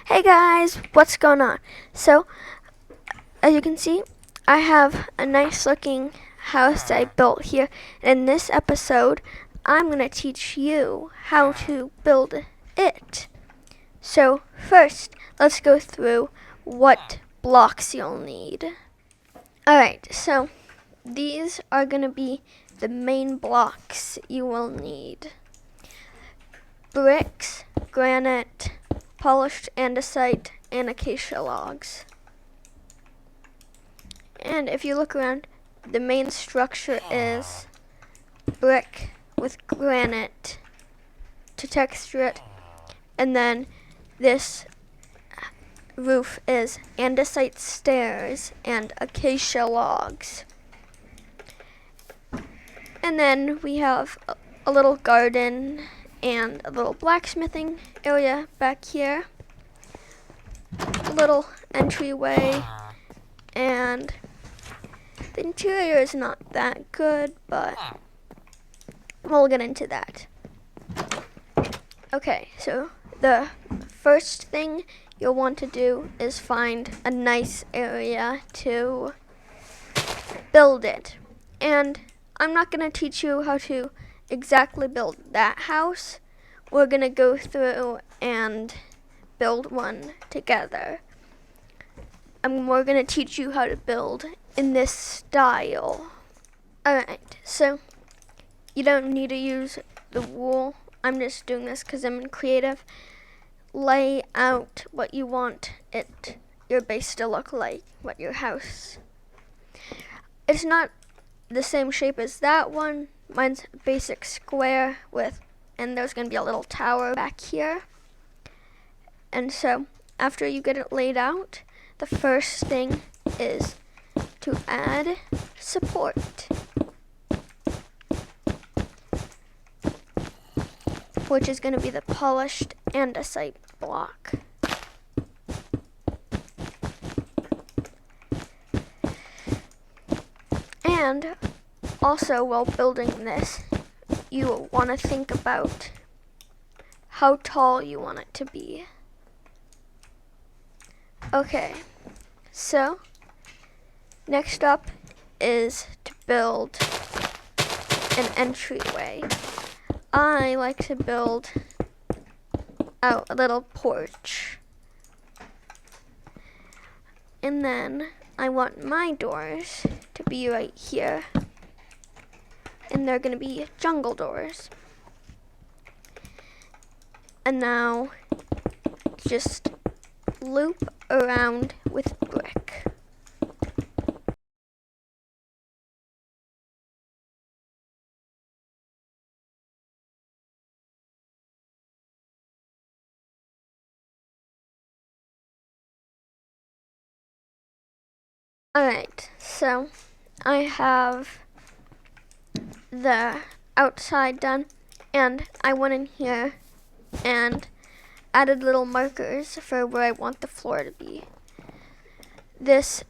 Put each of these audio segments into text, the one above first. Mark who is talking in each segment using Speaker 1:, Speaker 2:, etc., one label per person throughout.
Speaker 1: Hey guys, what's going on? So, as you can see, I have a nice looking house I built here. In this episode, I'm going to teach you how to build it. So, first, let's go through what blocks you'll need. Alright, so these are going to be the main blocks you will need: bricks, granite, polished andesite, and acacia logs. And if you look around, the main structure is brick with granite to texture it, and then this roof is andesite stairs and acacia logs. And then we have a little garden and a little blacksmithing area back here, a little entryway, and the interior is not that good, but we'll get into that. Okay, so the first thing you'll want to do is find a nice area to build it. And I'm not going to teach you how to exactly build that house. We're going to go through and build one together. We're going to teach you how to build in this style. Alright, so you don't need to use the wool. I'm just doing this because I'm in creative. Lay out what you want your base to look like, what your house. It's not the same shape as that one. Mine's basic square and there's going to be a little tower back here. And so after you get it laid out, the first thing is to add support, which is going to be the polished andesite block. And also, while building this, you want to think about how tall you want it to be. Okay, so next up is to build an entryway. I like to build out a little porch. And then I want my doors to be right here. And they're going to be jungle doors. And now just loop around with brick. Alright, so I have the outside done, and I went in here and added little markers for where I want the floor to be. This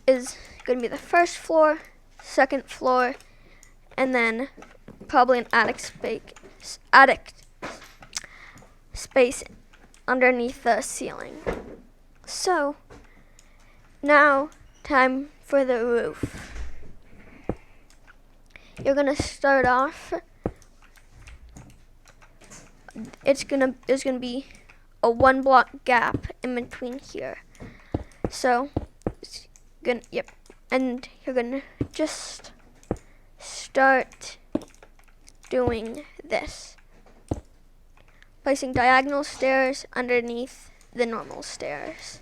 Speaker 1: is going to be the first floor, second floor, and then probably an attic space underneath the ceiling. So now, time for the roof. You're gonna start off. There's gonna be a 1 block gap in between here. So and you're gonna just start doing this, placing diagonal stairs underneath the normal stairs.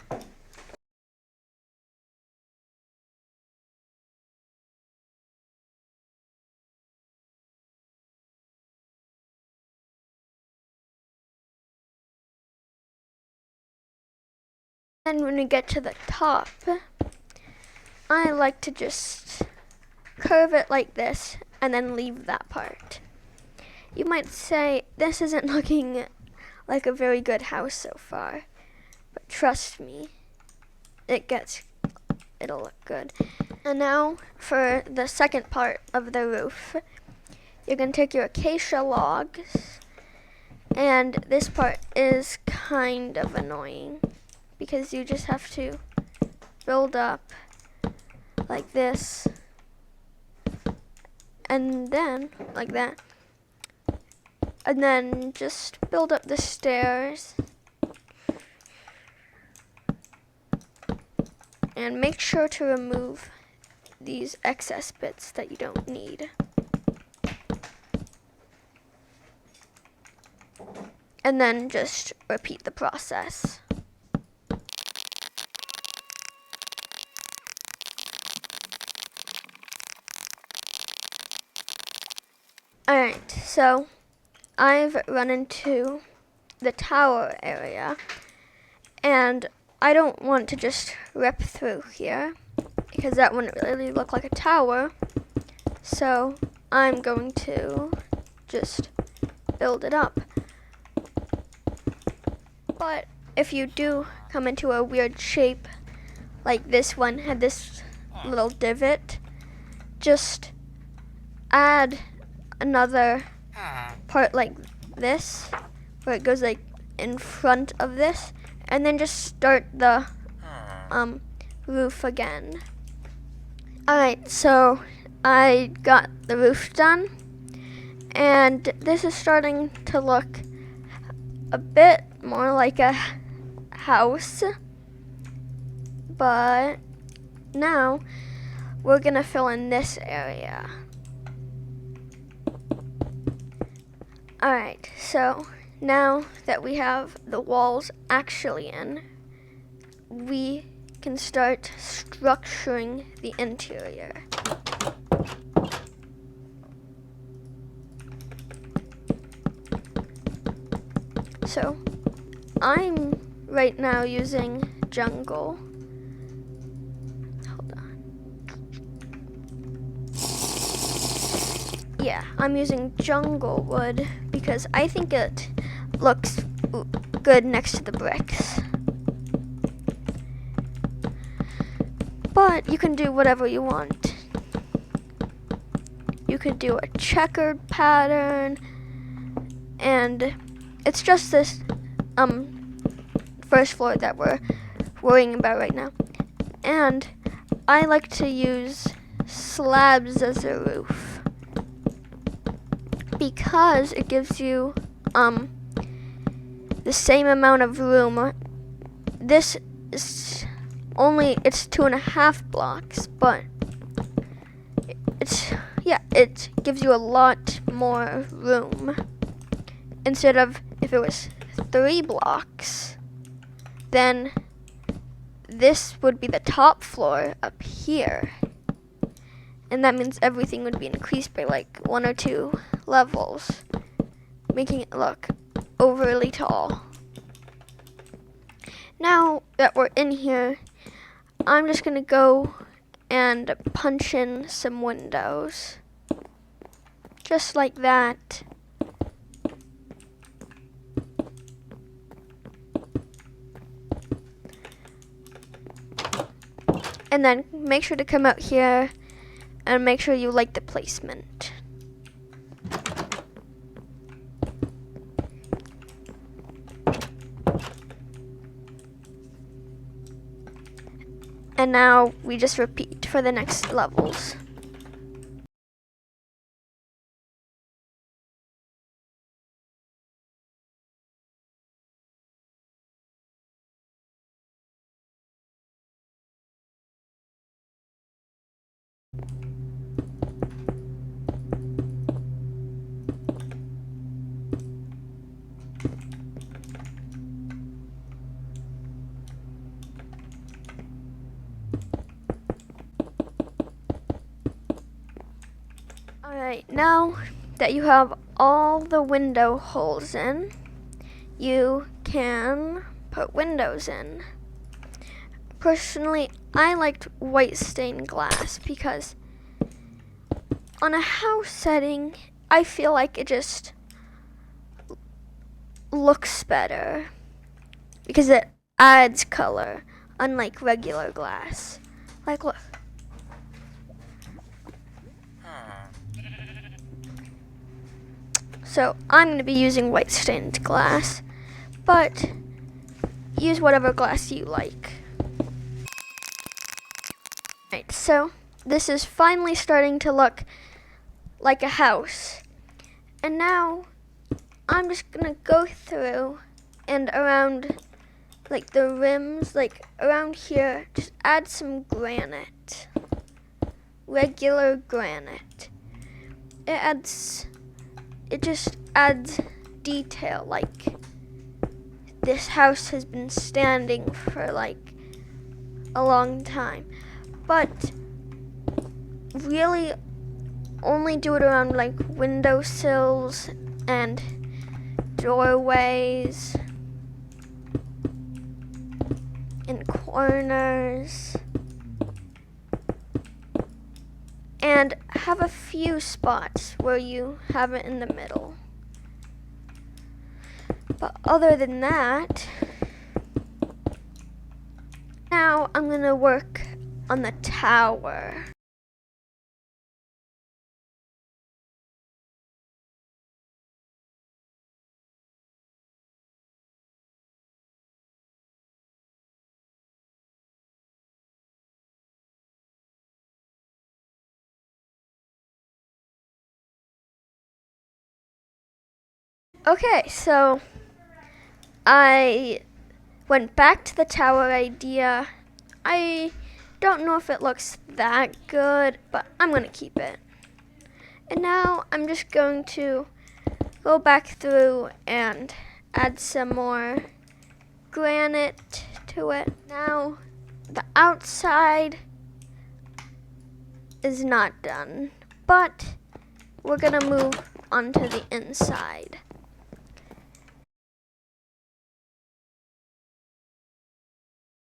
Speaker 1: And when we get to the top, I like to just curve it like this and then leave that part. You might say, this isn't looking like a very good house so far, but trust me, it'll look good. And now for the second part of the roof, you're going to take your acacia logs And this part is kind of annoying because you just have to build up like this and then like that, and then just build up the stairs and make sure to remove these excess bits that you don't need. And then just repeat the process. Alright, so I've run into the tower area, and I don't want to just rip through here because that wouldn't really look like a tower. So I'm going to just build it up. But if you do come into a weird shape, like this one had this little divot, just add another part like this, where it goes like in front of this, and then just start the roof again. Alright, so I got the roof done, and this is starting to look a bit more like a house, but now we're gonna fill in this area. Alright, so now that we have the walls actually in, we can start structuring the interior. So I'm right now using jungle. Hold on. Yeah, I'm using jungle wood because I think it looks good next to the bricks. But you can do whatever you want. You could do a checkered pattern, and it's just this first floor that we're worrying about right now. And I like to use slabs as a roof because it gives you the same amount of room. This is it's 2.5 blocks, but it gives you a lot more room. Instead of if it was 3 blocks, then this would be the top floor up here. And that means everything would be increased by like 1 or 2 levels, making it look overly tall. Now that we're in here, I'm just gonna go and punch in some windows. Just like that. And then make sure to come out here and make sure you like the placement. And now we just repeat for the next levels. Alright, now that you have all the window holes in, you can put windows in. Personally, I liked white stained glass because on a house setting, I feel like it just looks better because it adds color, unlike regular glass. Like, look. So I'm going to be using white stained glass, but use whatever glass you like. Right, so this is finally starting to look like a house. And now I'm just going to go through and around like the rims, like around here, just add some granite. Regular granite. It just adds detail, like this house has been standing for like a long time. But really only do it around like windowsills and doorways and corners, and have a few spots where you have it in the middle. But other than that, now I'm gonna work on the tower. Okay, so I went back to the tower idea. I don't know if it looks that good, but I'm gonna keep it. And now I'm just going to go back through and add some more granite to it. Now the outside is not done, but we're gonna move on to the inside.